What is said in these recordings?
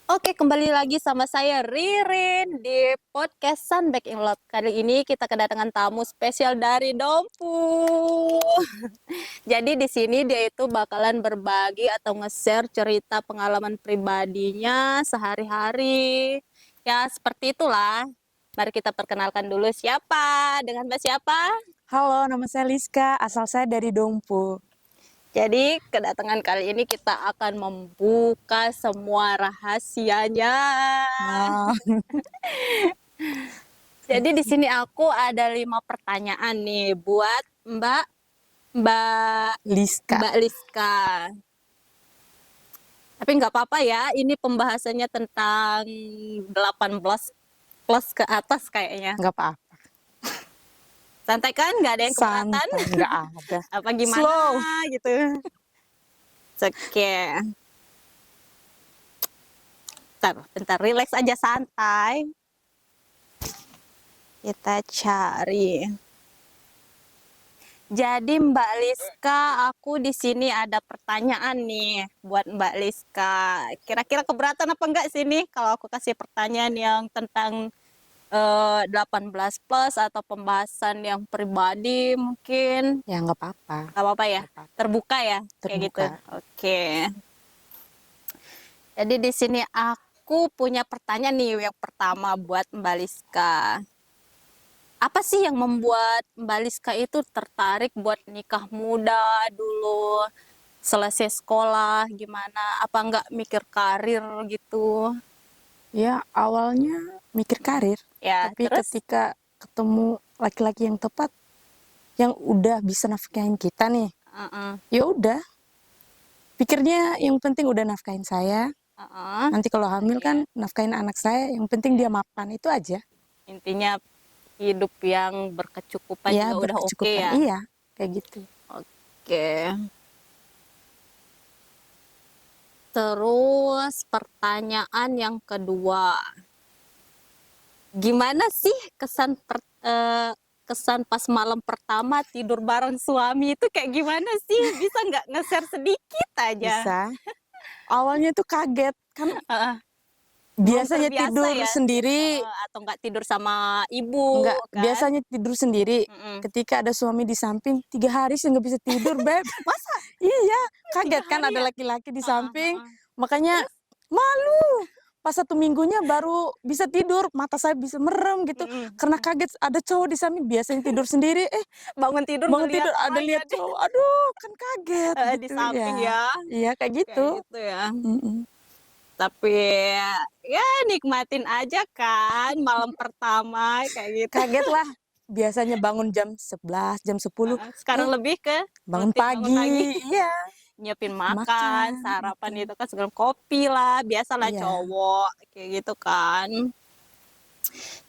Oke, kembali lagi sama saya Ririn di podcast Sunback in Love. Kali ini kita kedatangan tamu spesial dari Dompu. Jadi di sini dia itu bakalan berbagi atau nge-share cerita pengalaman pribadinya sehari-hari. Ya, seperti itulah. Mari kita perkenalkan dulu siapa dengan Mbak siapa. Halo, nama saya Liska, asal saya dari Dompu. Jadi kedatangan kali ini kita akan membuka semua rahasianya. Nah, Jadi di sini aku ada 5 pertanyaan nih buat Mbak Mbak Liska. Mbak Liska. Tapi nggak apa-apa ya, ini pembahasannya tentang 18 plus ke atas kayaknya. Nggak apa-apa. Santai kan? Nggak ada yang keberatan? Santai, nggak ada. Apa gimana Slow. gitu. Oke. Bentar, relax aja santai. Kita cari. Jadi Mbak Liska, aku di sini ada pertanyaan nih buat Mbak Liska. Kira-kira keberatan apa enggak sih nih kalau aku kasih pertanyaan yang tentang 18 plus atau pembahasan yang pribadi mungkin? Ya, nggak apa-apa. Nggak apa-apa ya? Nggak apa-apa. Terbuka ya? Kayak gitu. Terbuka. Oke. Jadi di sini aku punya pertanyaan nih yang pertama buat Mbak Liska. Apa sih yang membuat Mbak Liska itu tertarik buat nikah muda dulu, selesai sekolah gimana? Apa enggak mikir karir gitu? Ya, awalnya mikir karir. Ya, Tapi terus? ketika ketemu laki-laki yang tepat, yang udah bisa nafkahin kita nih, Uh-uh, ya udah. Pikirnya yang penting udah nafkahin saya. uh-uh. Nanti kalau hamil kan nafkahin anak saya, yang penting dia mapan, itu aja. Intinya hidup yang berkecukupan Ya, juga udah oke berkecukupan. ya. Iya, kayak gitu. Oke. Terus pertanyaan yang kedua. Gimana sih kesan pas malam pertama tidur bareng suami itu kayak gimana sih? Bisa nggak nge-share sedikit aja? Bisa. Awalnya tuh kaget, kan Heeh. Belum biasanya terbiasa tidur ya? sendiri, Atau nggak tidur sama ibu enggak, kan? biasanya tidur sendiri. Mm-mm. Ketika ada suami di samping, 3 hari sih nggak bisa tidur, Beb. Masa Iya, 3 kaget kan hari ada ya? laki-laki di Heeh, samping, heeh. makanya Terus? malu. Pas 1 minggunya baru bisa tidur, mata saya bisa merem gitu. Mm-mm. Karena kaget ada cowok di samping, biasanya tidur sendiri, Bangun tidur bangun ngelihat tidur ada oh ya lihat cowok, aduh kan kaget di gitu samping ya. ya, Iya kayak kayak gitu. gitu ya. Mm-mm. Tapi ya nikmatin aja kan malam pertama kayak gitu. Kaget lah. Biasanya bangun jam 11, jam 10, Sekarang lebih ke bangun rutin bangun pagi, pagi. Iya, nyiapin makan, makan sarapan itu. itu kan segala kopi lah, biasalah Iya. cowok kayak gitu kan.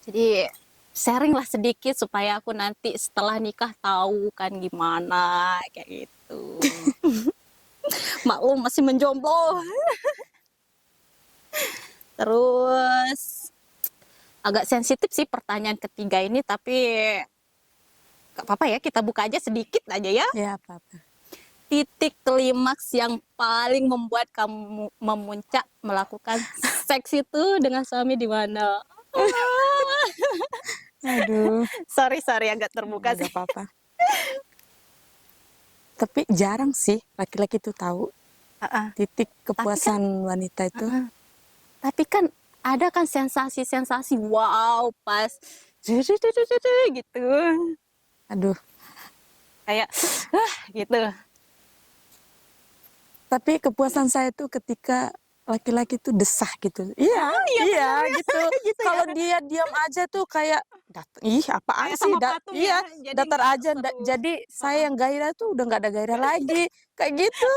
Jadi sharing lah sedikit supaya aku nanti setelah nikah tahu kan gimana kayak gitu. Maklum masih menjomblo. Terus agak sensitif sih pertanyaan ketiga ini, tapi gak apa-apa ya, kita buka aja sedikit aja ya. Ya apa-apa. Titik klimaks yang paling membuat kamu memuncak melakukan seks itu dengan suami di mana? Aduh, Sorry agak terbuka sih. nggak apa-apa. Tapi jarang sih laki-laki itu tahu Uh-uh. titik Tapi kan, kepuasan wanita itu. tapi kan ada kan sensasi-sensasi wow pas gitu, Aduh, kayak gitu. tapi kepuasan saya itu ketika laki-laki itu desah gitu. Iya, Iya iya bener ya, gitu. gitu ya. Kalau dia diam aja tuh kayak ih apaan Kayak sih? sama patung ya, Iya, jadi datar nggak aja. seru. Jadi saya yang gairah tuh udah nggak ada gairah lagi. Kayak gitu.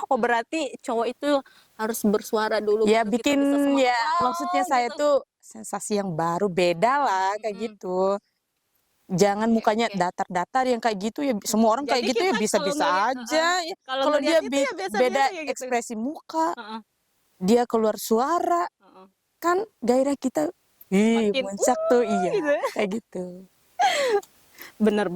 Oh berarti cowok itu harus bersuara dulu Ya baru kita bikin bisa semangat. ya maksudnya Wow saya gitu. tuh sensasi yang baru beda lah kayak Mm-mm. gitu. Jangan Oke, mukanya oke. datar-datar yang kayak gitu ya semua orang Jadi kayak gitu ya kita kalau ngelihat, bisa-bisa aja. Ya. kalau Kalau ngelihat dia itu ya beda biasa-biasa ya gitu. ekspresi muka, Heeh, dia keluar suara, heeh. kan gairah kita ih Makin muncak tuh iya gitu. kayak gitu. Bener.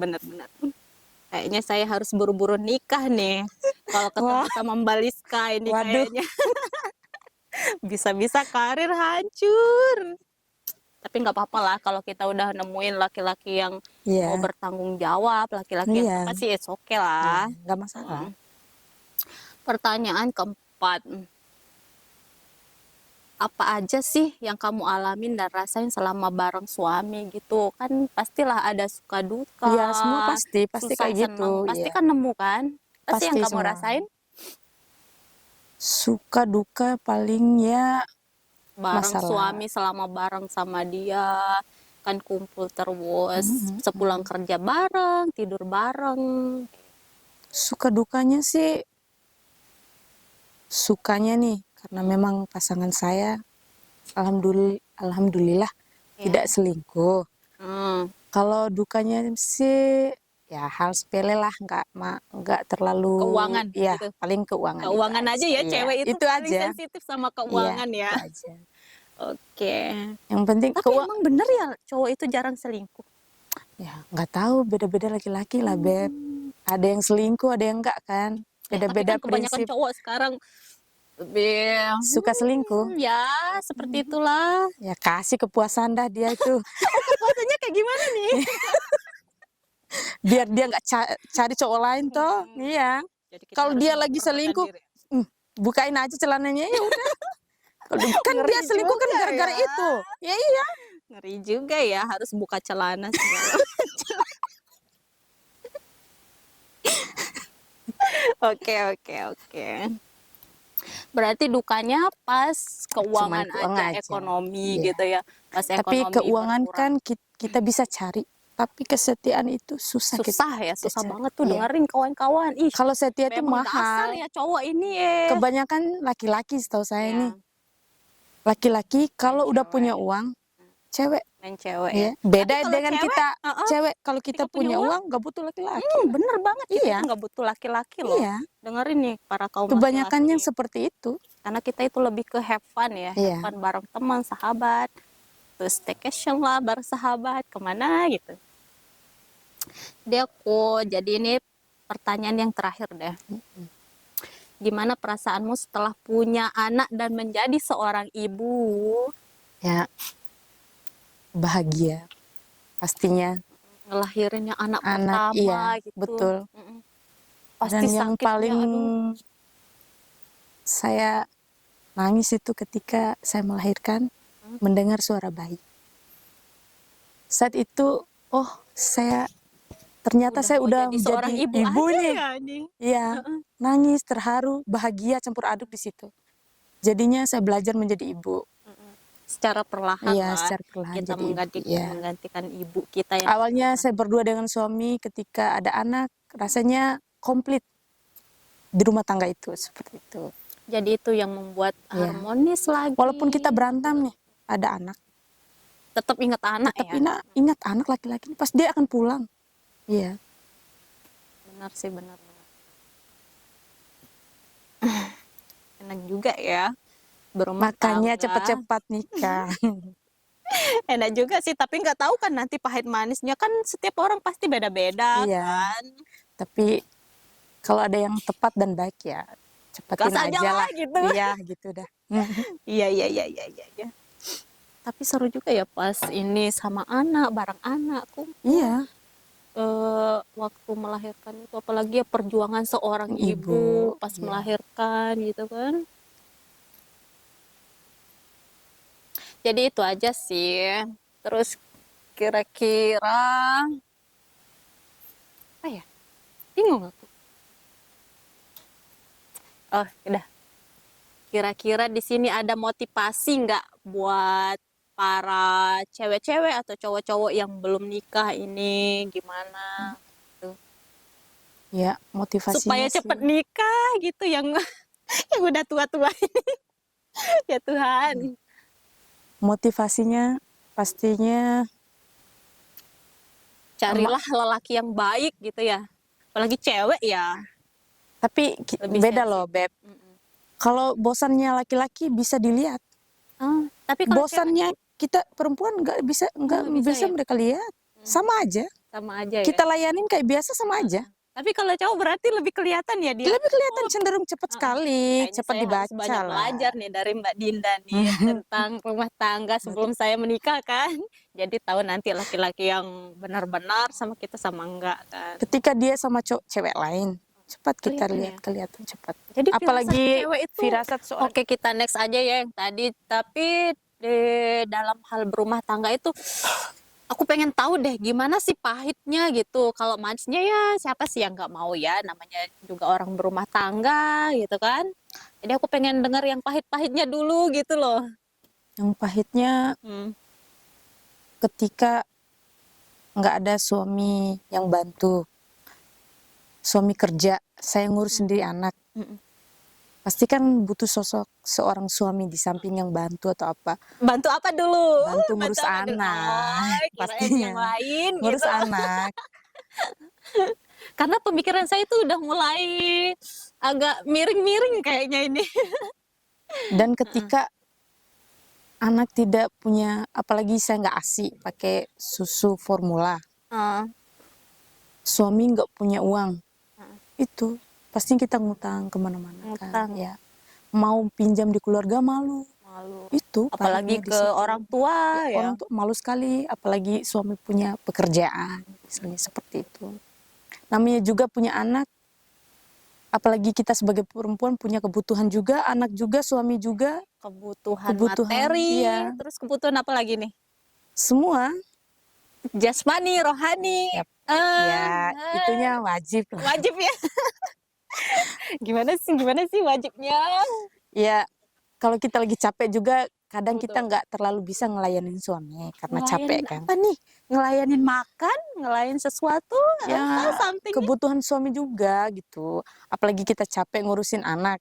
Kayaknya saya harus buru-buru nikah nih. Kalau ketemu Wah, sama Mbak Liska ini waduh, kayaknya Bisa-bisa karir hancur. Tapi nggak apa-apa lah kalau kita udah nemuin laki-laki yang mau Iya, bertanggung jawab, laki-laki yang iya, tepat sih it's okay iya, lah. nggak masalah. Mm. Pertanyaan keempat, apa aja sih yang kamu alamin dan rasain selama bareng suami gitu? Kan pastilah ada suka Iya, semua duka, pasti susah kayak gitu, seneng, pasti iya, kan nemu kan? Pasti yang pasti kamu semua. rasain Suka duka paling ya bareng masalah. suami selama bareng sama dia, kan kumpul terus, Mm, sepulang mm. kerja bareng, tidur bareng. Suka dukanya sih, sukanya nih, karena memang pasangan saya, alhamdulillah Ya. tidak selingkuh. Hmm. Kalau dukanya sih, ya hal sepele lah, nggak terlalu, Keuangan ya gitu. paling keuangan itu Keuangan aja aja, ya, iya, cewek itu itu paling aja, sensitif sama iya, keuangan ya. itu aja. Oke. Yang penting Tapi emang bener ya cowok itu jarang selingkuh? ya nggak tahu, beda-beda laki-laki lah, Beb. Hmm. Ada yang selingkuh, ada yang enggak kan. Ya, tapi kan Beda-beda kebanyakan prinsip cowok sekarang lebih, suka selingkuh. ya seperti itulah. Ya kasih kepuasan dah dia itu. Oh, kepuasannya kayak gimana nih? Biar dia nggak cari cowok lain toh. Hmm. Iya. Jadi kita Kalau harus dia lagi mempertahankan selingkuh, diri. bukain aja celananya ya udah. Kan Ngeri dia selingkuh kan juga gara-gara ya. itu. Ya iya. Ngeri juga ya, harus buka celana segala. Oke, oke, oke. Berarti dukanya pas Cuman keuangan keuangan aja, aja. ekonomi Iya. gitu ya. Pas Tapi ekonomi keuangan berkurang. kan kita bisa cari. Tapi kesetiaan itu susah Susah ya, kita susah cari. banget tuh Iya. dengerin kawan-kawan. Ih, Kalau setia itu memang dasar mahal. ya cowok ini ya. Kebanyakan laki-laki setahu saya nih. Ya, Laki-laki main kalau udah punya cewek. uang, cewek. Main cewek ya. Iya. Tapi Beda kalau dengan cewek, kita, cewek. Kalau kita ketika punya punya uang, uang, nggak butuh laki-laki lah. bener banget kita Iya, itu nggak butuh laki-laki loh. iya. Dengerin nih para kaum Kebanyakan yang laki-laki. seperti itu. Karena kita itu lebih ke have fun ya, have Iya. fun bareng teman, sahabat, terus staycation lah bareng sahabat, kemana gitu. Jadi ini pertanyaan yang terakhir deh. Gimana perasaanmu setelah punya anak dan menjadi seorang ibu? Ya, bahagia. Pastinya. Ngelahirin yang anak Anak, pertama iya, gitu. betul. Pasti Dan yang sakitnya, paling aduh. saya nangis itu ketika saya melahirkan, mendengar suara bayi. Saat itu, ternyata saya Mau udah jadi seorang menjadi ibu ibu aja nih. ya nih. Iya, nangis, terharu, bahagia, campur aduk di situ. Jadinya saya belajar menjadi ibu. Secara perlahan Iya, lah secara perlahan kita jadi ibu. Iya. menggantikan ibu kita yang Awalnya pertama. saya berdua dengan suami ketika ada anak, rasanya komplit di rumah tangga itu, seperti itu. Jadi itu yang membuat Iya. harmonis lagi. Walaupun kita berantem nih, ada anak, Tetap ingat anak tetap ya. ingat anak laki-laki, pas dia akan pulang. Iya. Benar sih, benar. Enak juga ya berumah Makanya tangga. cepat-cepat nikah. Enak juga sih, tapi nggak tahu kan nanti pahit manisnya kan setiap orang pasti beda-beda Iya. kan. Tapi kalau ada yang tepat dan baik ya cepetin Gas aja aja lah lah. gitu. Iya, gitu dah. Iya, iya, iya, iya, iya. Tapi seru juga ya pas ini sama anak, bareng anak kumpul. Iya. Waktu melahirkan itu apalagi ya perjuangan seorang ibu pas iya. melahirkan gitu kan. Jadi itu aja sih. Terus kira-kira apa ya? Bingung aku. Oh, udah. Kira-kira di sini ada motivasi nggak buat para cewek-cewek atau cowok-cowok yang belum nikah ini gimana? Ya, motivasinya Supaya sih. cepet nikah gitu yang yang udah tua-tua ini. Ya Tuhan. Motivasinya pastinya Carilah lelaki yang baik gitu ya. Apalagi cewek ya. tapi Lebih beda sensitif. loh, Beb. Kalau bosannya laki-laki bisa dilihat. Tapi kalau cewek Bosannya kita perempuan nggak bisa bisa ya? mereka lihat. Sama aja. Sama aja ya. Kita layanin kayak biasa sama aja. Tapi kalau cowok berarti lebih kelihatan ya dia? Lebih kelihatan Oh, cenderung cepat heeh. sekali, Kayaknya cepat saya harus dibaca banyak lah. belajar nih dari Mbak Dinda nih tentang rumah tangga sebelum saya menikah kan. Jadi tahu nanti laki-laki yang benar-benar sama kita sama enggak kan. Ketika dia sama cewek lain, cepat kita Kelihatan lihat, ya. kelihatan cepat. Jadi firasat Apalagi cewek itu firasat seorang oke kita next aja ya yang tadi. Tapi di dalam hal berumah tangga itu aku pengen tahu deh gimana sih pahitnya gitu. Kalau manisnya ya siapa sih yang nggak mau ya namanya juga orang berumah tangga gitu kan. Jadi aku pengen dengar yang pahit-pahitnya dulu gitu loh. yang pahitnya Hmm. ketika nggak ada suami yang bantu. Suami kerja, saya ngurus sendiri anak. Mm-mm. Pasti kan butuh sosok seorang suami di samping yang bantu atau apa. Bantu apa dulu? Bantu Bantu ngurus apa dulu? anak, Oh, kirain pastinya. yang lain Ngurus gitu. anak. Karena pemikiran saya itu udah mulai agak miring-miring kayaknya ini. Dan ketika anak tidak punya, apalagi saya nggak ASI, pakai susu formula. Ah, Suami nggak punya uang. ah, Itu pasti kita ngutang kemana-mana kan. ngutang. Ya. Mau pinjam di keluarga malu. Malu. Itu Apalagi pahitnya di ke situ. orang tua ya. Orang tuh malu sekali, apalagi suami punya pekerjaan, misalnya seperti itu. Namanya juga punya anak, apalagi kita sebagai perempuan punya kebutuhan juga, anak juga, suami juga, Kebutuhan kebutuhan, materi, iya, terus kebutuhan apa lagi nih? semua, Jasmani, rohani. ya, Ah, ya itunya wajib lah. wajib ya. Gimana sih wajibnya? Ya, kalau kita lagi capek juga, kadang kita Betul. nggak terlalu bisa ngelayanin suami karena capek Ngelayanin kan. apa nih? Ngelayanin makan, ngelayanin sesuatu, Ya, apa something kebutuhan suami juga gitu. Apalagi kita capek ngurusin anak.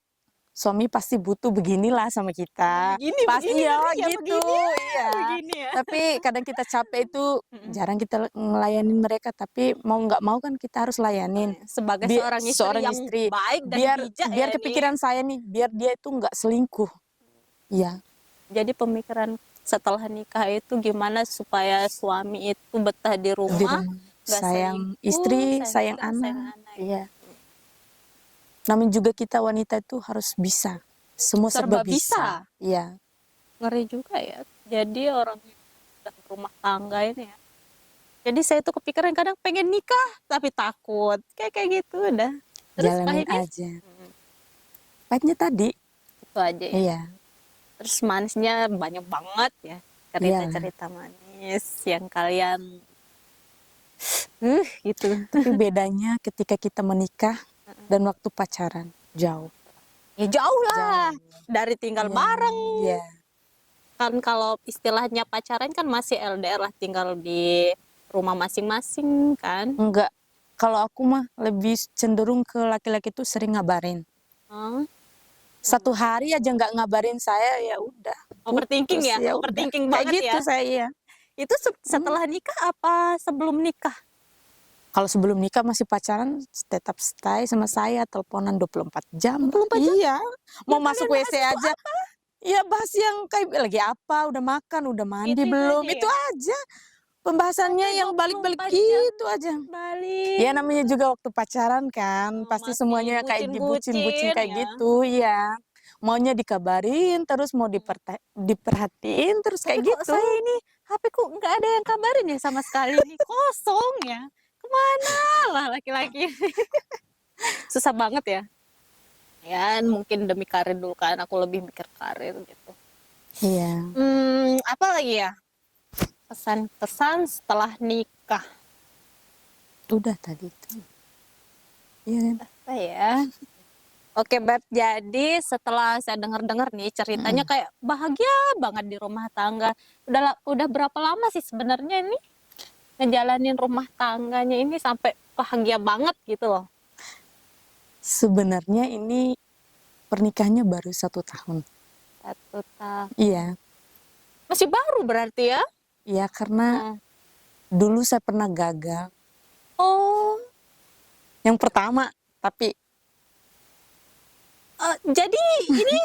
Suami pasti butuh beginilah sama kita. begini, Pasti begini ya ngeri ya gitu, begini ya, iya. begini ya. Tapi kadang kita capek itu Mm-mm. jarang kita ngelayanin mereka, tapi mau nggak mau kan kita harus layanin. Sebagai seorang istri Seorang yang istri, baik dan biar bijak biar ya nih. kepikiran saya nih, biar dia itu nggak selingkuh. Iya, Jadi pemikiran setelah nikah itu gimana supaya suami itu betah di di rumah, rumah. nggak Sayang selingkuh, istri, sayang sayang anak. anak. Iya. Namun juga kita wanita itu harus bisa. Semua serba Serba bisa. bisa. Iya. Ngeri juga ya. Jadi orang yang udah rumah tangga ini ya. Jadi saya tuh kepikiran kadang pengen nikah tapi takut. Kayak gitu udah. Terus Jalanin pahitnya aja. Pahitnya tadi. itu aja ya. Iya. Terus manisnya banyak banget ya. Iyalah. Cerita-cerita manis yang kalian gitu. Tapi bedanya ketika kita menikah dan waktu pacaran jauh. Ya jauh lah. Jauh. Dari tinggal Iya, bareng. Iya. Kan kalau istilahnya pacaran kan masih LDR lah, tinggal di rumah masing-masing kan. Enggak. Kalau aku mah lebih cenderung ke laki-laki itu sering ngabarin. Oh, Satu hari aja nggak ngabarin saya, ya udah. overthinking Putus, ya, ya udah. overthinking Kayak banget gitu ya. saya, iya. Itu setelah nikah apa sebelum nikah? Kalau sebelum nikah masih pacaran, tetap stay sama saya, teleponan 24 jam. 24 jam? Iya. Mau Yang masuk kalian bahas WC itu aja. Iya, bahas yang kayak lagi apa, udah makan, udah mandi Itu belum. aja Itu ya? aja. Pembahasannya Sampai yang balik-balik 24 jam gitu aja. balik. Ya namanya juga waktu pacaran kan, pasti Masih semuanya kayak dibucin-bucin bucin-bucin kayak ya. gitu, iya. Maunya dikabarin, terus mau diperhatiin, terus Tapi kayak kok gitu. saya ini HP ku nggak ada yang kabarin ya sama sekali nih, kosong ya. Kemana lah laki-laki? Susah banget ya. Ya mungkin demi karir dulu kan, aku lebih mikir karir gitu. Iya. Apa lagi ya? Pesan-pesan setelah nikah. Udah tadi itu. Iya kan? Apa ya? Oke, Beb. Jadi setelah saya dengar-dengar nih ceritanya kayak bahagia banget di rumah tangga. Udah berapa lama sih sebenarnya ini ngejalanin rumah tangganya ini sampai bahagia banget gitu loh. Sebenarnya ini pernikahannya baru 1 tahun. 1 tahun. Iya. Masih baru berarti ya? Iya, karena dulu saya pernah gagal. Oh, Yang pertama, tapi jadi ini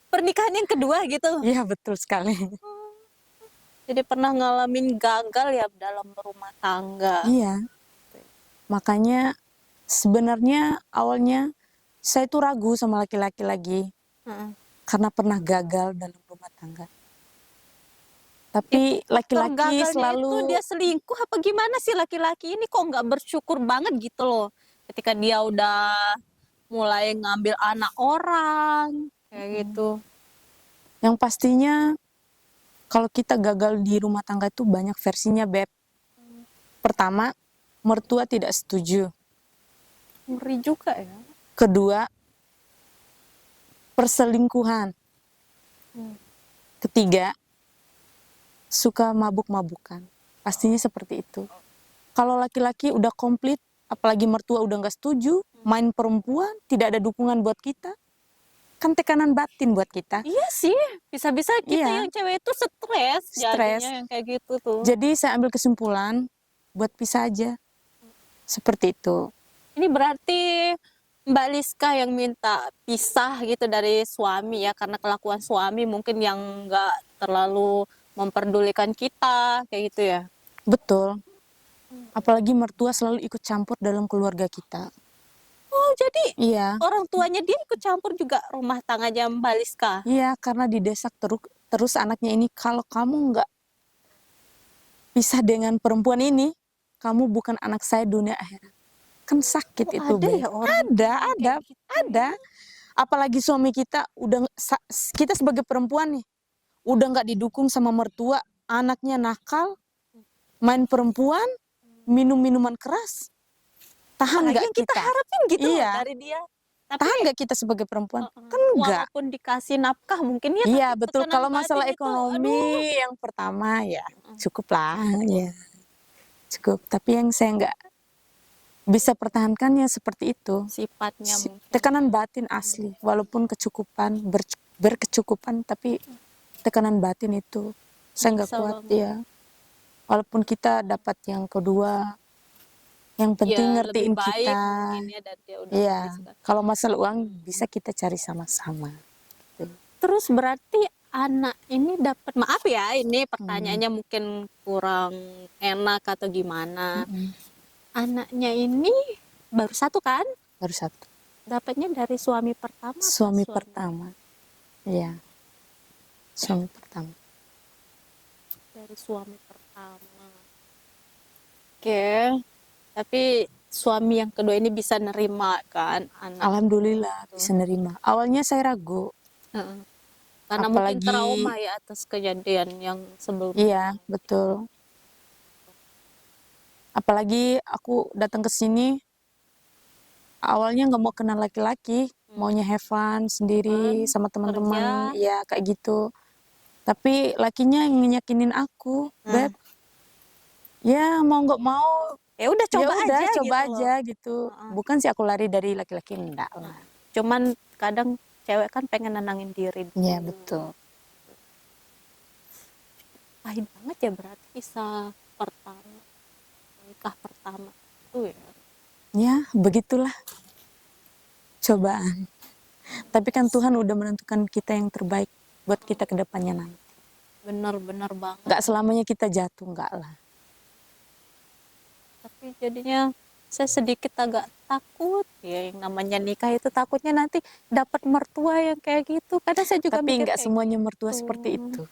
pernikahan yang kedua gitu. iya betul sekali. Jadi pernah ngalamin gagal ya dalam berumah tangga. Iya. Makanya sebenarnya awalnya saya tuh ragu sama laki-laki lagi Heeh. karena pernah gagal dalam rumah tangga. Tapi Faktor laki-laki gagalnya itu selalu dia selingkuh apa gimana sih laki-laki ini kok nggak bersyukur banget gitu loh. Ketika dia udah mulai ngambil anak orang, kayak gitu. yang pastinya kalau kita gagal di rumah tangga itu banyak versinya, Beb. Pertama, mertua tidak setuju. Ngeri juga ya. Kedua, perselingkuhan. Hmm. Ketiga, suka mabuk-mabukan. Pastinya seperti itu. Kalau laki-laki udah komplit, apalagi mertua udah nggak setuju, main perempuan, tidak ada dukungan buat kita, kan tekanan batin buat kita. Iya sih, bisa-bisa kita Iya, yang cewek itu stres jadinya stres. yang kayak gitu tuh. Jadi saya ambil kesimpulan, buat pisah aja. Seperti itu. Ini berarti Mbak Liska yang minta pisah gitu dari suami ya, karena kelakuan suami mungkin yang nggak terlalu memperdulikan kita, kayak gitu ya. Betul. Apalagi mertua selalu ikut campur dalam keluarga kita. Oh, jadi Iya, orang tuanya dia ikut campur juga rumah tangganya Mbak Liska. iya, karena didesak terus anaknya ini, kalau kamu nggak pisah dengan perempuan ini, kamu bukan anak saya dunia akhirat. Kan sakit Oh, itu, ada Beb. ya orang Ada, yang ada, kayak gitu ada. ya? Apalagi suami kita udah kita sebagai perempuan nih, udah nggak didukung sama mertua, anaknya nakal, main perempuan, minum minuman keras. Tahan Apalagi nggak yang kita kita? harapin gitu loh Iya, dari dia. Tapi tahan nggak kita sebagai perempuan? Kan enggak. walaupun dikasih nafkah mungkin ya, Iya, tapi betul. tekanan Kalau batin masalah itu, aduh. ekonomi yang pertama ya cukup lah, ya cukup. Tapi yang saya nggak bisa pertahankannya seperti itu. Sifatnya mungkin. Tekanan batin asli, walaupun kecukupan, berkecukupan, tapi tekanan batin itu saya nggak Nyiksa kuat banget. ya. Walaupun kita dapat yang kedua, yang penting Ya lebih ngertiin baik kita. mungkin ya, dan dia udah Iya, bisa. kalau masalah uang bisa kita cari sama-sama. Terus berarti anak ini dapat, maaf ya ini pertanyaannya mungkin kurang enak atau gimana. Anaknya ini baru satu kan? Baru satu. Dapatnya dari suami pertama atau Suami pertama. Iya. Suami pertama. dari suami pertama. Oke. Tapi suami yang kedua ini bisa nerima kan anak. Alhamdulillah bisa nerima. Awalnya saya ragu. Heeh. Karena mungkin Apalagi trauma ya atas kejadian yang sebelumnya. iya, betul. Apalagi aku datang ke sini awalnya nggak mau kenal laki-laki, maunya have fun sendiri sama teman-teman, Kerja. ya kayak gitu. Tapi lakinya yang nyakinin aku, Beb. Ya mau nggak mau, Ya udah ya coba udah aja coba gitu aja loh. gitu. Bukan sih aku lari dari laki-laki, enggak lah. Cuman kadang cewek kan pengen nenangin diri. Iya, betul. Pahit banget ya berarti kisah pertama, nikah pertama itu ya. Ya, begitulah cobaan. Tapi kan Tuhan udah menentukan kita yang terbaik buat kita ke depannya nanti. Bener-bener banget. Nggak selamanya kita jatuh, enggak lah. Tapi jadinya saya sedikit agak takut ya, yang namanya nikah itu takutnya nanti dapat mertua yang kayak gitu. Kadang saya juga Tapi mikir nggak kayak semuanya mertua gitu. seperti itu.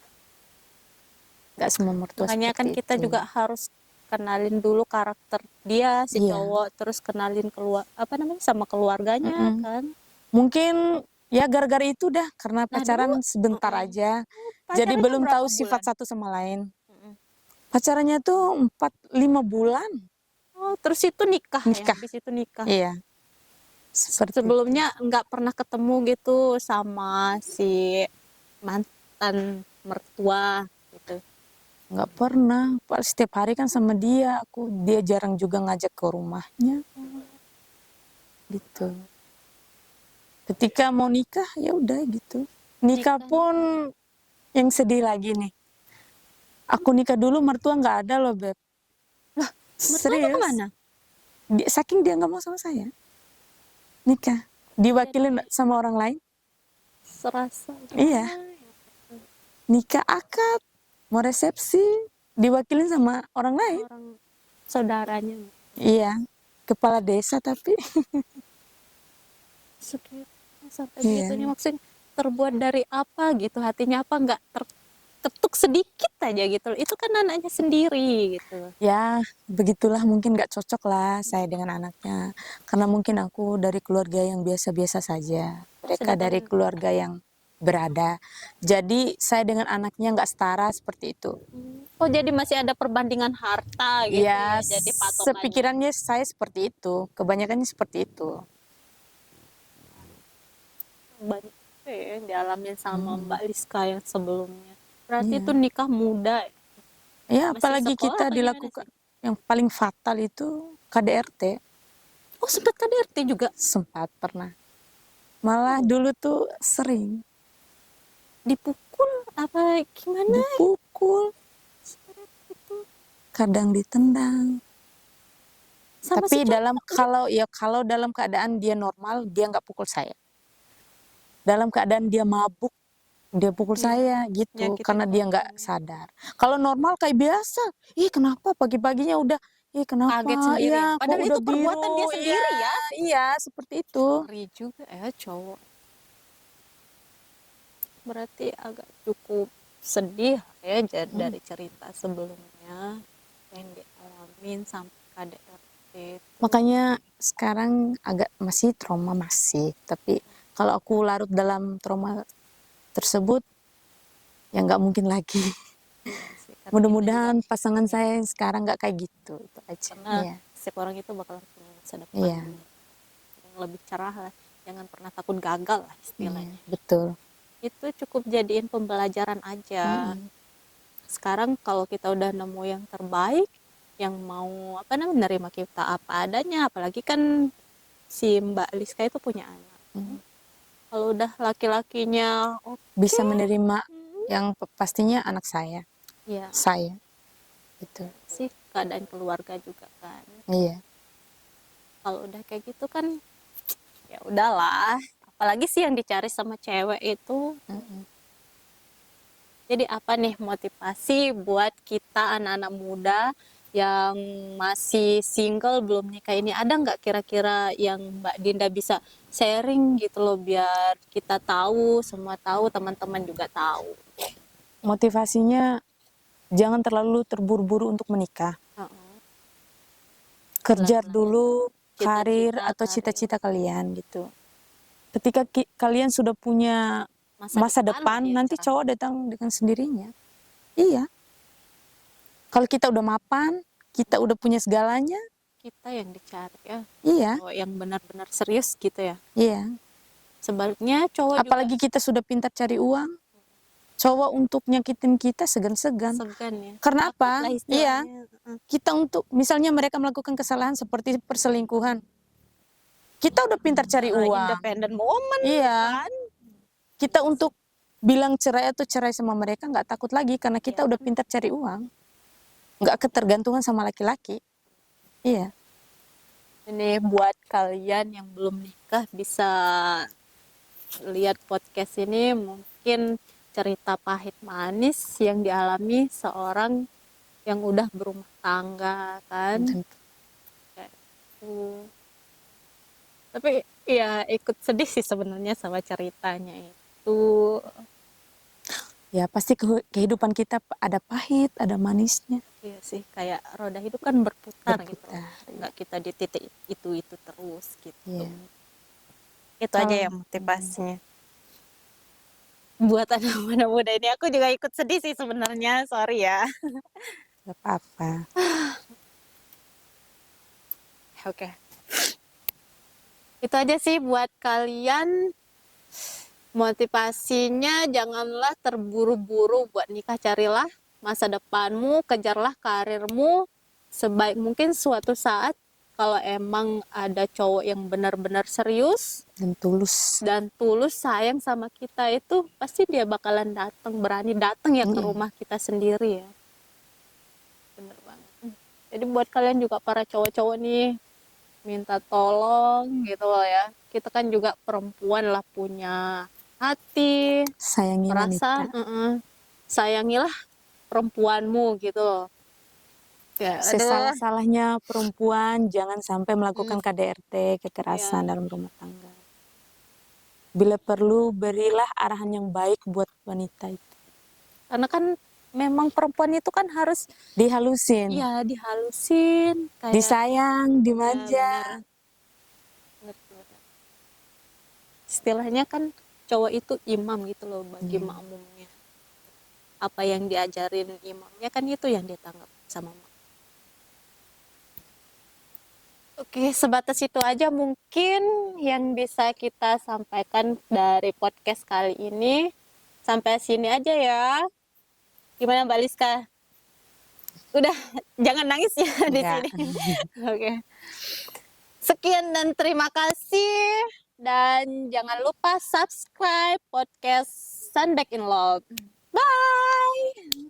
Nggak semua mertua Makanya kan seperti kita itu. juga harus kenalin dulu karakter dia si Iya. cowok, terus kenalin keluar apa namanya sama keluarganya kan. Mungkin ya gara-gara itu dah, karena Nah pacaran dulu sebentar aja. Jadi pacarannya belum berapa tahu sifat bulan? satu sama lain. Pacarannya tuh 4-5 bulan. Oh, terus itu nikah ya, Nikah. habis itu nikah. Iya. Seperti Sebelumnya nggak pernah ketemu gitu sama si mantan mertua gitu. nggak pernah. Setiap hari kan sama dia. Dia jarang juga ngajak ke rumahnya. Gitu. Ketika mau nikah ya udah gitu. Nikah pun yang sedih lagi nih. Aku nikah dulu mertua nggak ada loh, Beb. Mertuanya Serius. kemana? Saking dia nggak mau sama saya. Nikah. Diwakilin sama orang lain. Serasa Iya. Nikah akad. Mau resepsi. Diwakilin sama orang lain. orang saudaranya. Iya. kepala desa tapi Segitu, sampai iya, begitunya maksudnya terbuat dari apa gitu, hatinya apa nggak terketuk sedikit aja gitu. Itu kan anaknya sendiri gitu. ya begitulah, mungkin nggak cocok lah saya dengan anaknya. Karena mungkin aku dari keluarga yang biasa-biasa saja. Oh, Mereka dari sedangkan keluarga yang berada. Jadi saya dengan anaknya nggak setara seperti itu. oh jadi masih ada perbandingan harta gitu Ya, ya, jadi patokannya. sepikirannya saya seperti itu. Kebanyakannya seperti itu. Banyak yang dialamin sama Mm, Mbak Liska yang sebelumnya. Berarti itu iya. nikah muda ya? Ya, Masih apalagi sekolah kita apa gimana dilakukan sih? yang paling fatal itu KDRT. Oh sempat KDRT juga? Sempat pernah. Malah Oh, dulu tuh sering dipukul apa gimana dipukul, itu? kadang ditendang. Sama si Tapi dalam cowok gitu? kalau dalam keadaan dia normal, dia nggak pukul saya. Dalam keadaan dia mabuk, dia pukul Iya, saya gitu nyakitin karena dia orang nggak ya. sadar. Kalau normal kayak biasa, ih kenapa pagi-paginya udah, ih Kaget kenapa, sendiri ya. iya kok Padahal udah itu perbuatan dia biru, iya, sendiri ya. iya seperti itu. Ngeri juga ya cowok. Berarti agak cukup sedih ya Hmm. dari cerita sebelumnya yang dialamin sampai KDRT itu. Makanya sekarang agak masih trauma masih, tapi kalau aku larut dalam trauma tersebut, ya nggak mungkin lagi. Iya sih, karena kita juga Mudah-mudahan pasangan ya, saya yang sekarang nggak kayak gitu, itu aja. karena Iya, setiap orang itu bakalan punya masa depan iya, yang lebih cerah lah. Jangan pernah takut gagal lah iya, istilahnya. betul. Itu cukup jadiin pembelajaran aja. Mm-mm. Sekarang kalau kita udah nemu yang terbaik, yang mau apa namanya menerima kita apa adanya, apalagi kan si Mbak Liska itu punya anak. Mm. Kalau udah laki-lakinya Bisa oke, menerima yang pastinya anak ya saya, itu. sih keadaan keluarga juga kan. Iya, Kalau udah kayak gitu kan ya udahlah. Apalagi sih yang dicari sama cewek itu. mm-mm. Jadi apa nih motivasi buat kita anak-anak muda yang masih single belum nikah ini, ada nggak kira-kira yang Mbak Dinda bisa sharing gitu loh biar kita tahu, semua tahu, teman-teman juga tahu. Motivasinya jangan terlalu terburu-buru untuk menikah. Heeh. Kejar Benar-benar dulu karir cita-cita atau karir cita-cita kalian gitu. Ketika kalian sudah punya masa masa depan depan, lebih nanti cerah. cowok datang dengan sendirinya. Iya, kalau kita udah mapan, kita udah punya segalanya, Kita yang dicari ya, iya, cowok yang benar-benar serius gitu ya. iya. Sebaliknya cowok juga Apalagi kita sudah pintar cari uang, cowok untuk nyakitin kita segan-segan. segan ya, Karena takut apa? lah Iya, istilahnya. Heeh. kita untuk, misalnya mereka melakukan kesalahan seperti perselingkuhan, kita udah pintar cari uang. Independent woman Iya, kan. kita untuk bilang cerai atau cerai sama mereka nggak takut lagi karena Ya kita udah kan. pintar cari uang. Nggak ketergantungan sama laki-laki. Iya, Ini buat kalian yang belum nikah bisa lihat podcast ini, mungkin cerita pahit manis yang dialami seorang yang udah berumah tangga kan. dan Kayak gitu. Tapi ya ikut sedih sih sebenarnya sama ceritanya itu. ya pasti kehidupan kita ada pahit, ada manisnya, Iya sih, kayak roda hidup kan berputar gitu. berputar. Nggak kita di titik itu terus gitu. Iya. Itu aja Kalau ya motivasinya. Buat anak muda ini aku juga ikut sedih sih sebenarnya, sorry ya. nggak apa-apa. Oke. Itu aja sih buat kalian, motivasinya janganlah terburu-buru buat nikah, carilah masa depanmu, kejarlah karirmu sebaik mungkin. Suatu saat kalau emang ada cowok yang benar-benar serius Dan tulus. dan tulus sayang sama kita, itu pasti dia bakalan datang, berani datang ya ke Iya. rumah kita sendiri ya. Bener banget. Jadi buat kalian juga para cowok-cowok nih, minta tolong gitu loh ya. Kita kan juga perempuan lah, punya hati, Sayangi wanita. perasaan, sayangilah perempuanmu gitu loh. Ya, aduh. Sesalah-salahnya perempuan jangan sampai melakukan KDRT, kekerasan Ya. dalam rumah tangga. Bila perlu, berilah arahan yang baik buat wanita itu. Karena kan memang perempuan itu kan harus Dihalusin, ya dihalusin kayak disayang, ya dimanja. benar. Istilahnya kan cowok itu imam gitu loh bagi makmumnya. Apa yang diajarin imamnya kan itu yang ditanggap sama mak. Oke, sebatas itu aja mungkin yang bisa kita sampaikan dari podcast kali ini. Sampai sini aja ya. Gimana Mbak Liska? Udah, jangan nangis ya di Enggak. sini. Oke. Sekian dan terima kasih. Dan jangan lupa subscribe podcast Sunback in Love. Bye!